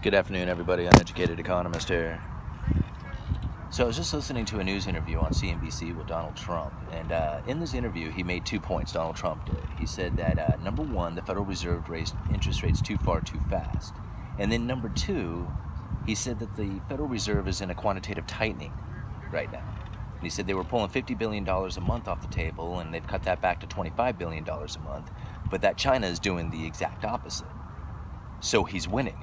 Good afternoon, everybody. Uneducated Economist here. So I was just listening to a news interview on CNBC with Donald Trump, and in this interview, he made 2 points. Donald Trump did. He said that number one, the Federal Reserve raised interest rates too far, too fast, and then number two, he said that the Federal Reserve is in a quantitative tightening right now. And he said they were pulling $50 billion a month off the table, and they've cut that back to $25 billion a month, but that China is doing the exact opposite. So he's winning,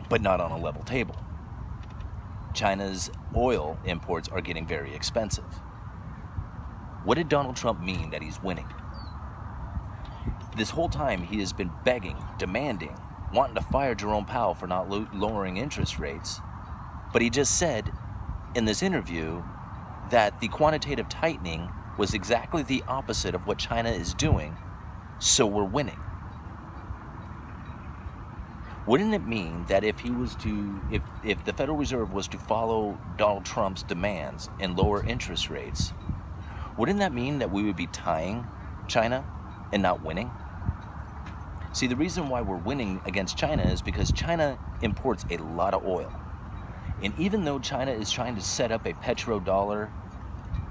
but not on a level table. China's oil imports are getting very expensive. What did Donald Trump mean that he's winning? This whole time he has been begging, demanding, wanting to fire Jerome Powell for not lowering interest rates. But he just said in this interview that the quantitative tightening was exactly the opposite of what China is doing, so we're winning. Wouldn't it mean that if the Federal Reserve was to follow Donald Trump's demands and lower interest rates, wouldn't that mean that we would be tying China and not winning? See, the reason why we're winning against China is because China imports a lot of oil. And even though China is trying to set up a petrodollar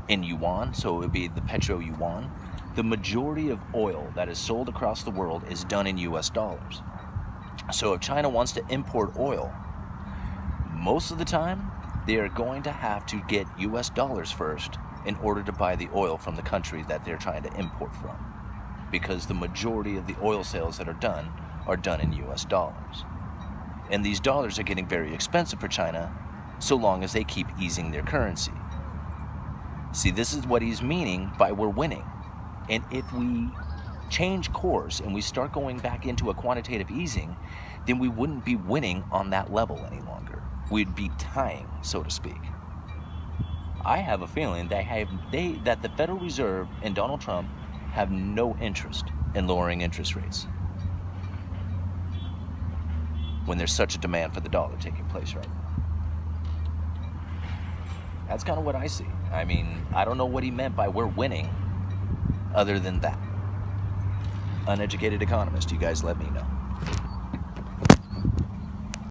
in yuan, so it would be the petro yuan, the majority of oil that is sold across the world is done in US dollars. So if China wants to import oil, most of the time, they are going to have to get US dollars first in order to buy the oil from the country that they're trying to import from. Because the majority of the oil sales that are done in US dollars. And these dollars are getting very expensive for China so long as they keep easing their currency. See, this is what he's meaning by we're winning. And if we change course and we start going back into a quantitative easing, then we wouldn't be winning on that level any longer. We'd be tying, so to speak. I have a feeling that the Federal Reserve and Donald Trump have no interest in lowering interest rates when there's such a demand for the dollar taking place right now. That's kind of what I see. I mean, I don't know what he meant by we're winning other than that. Uneducated Economist, you guys let me know.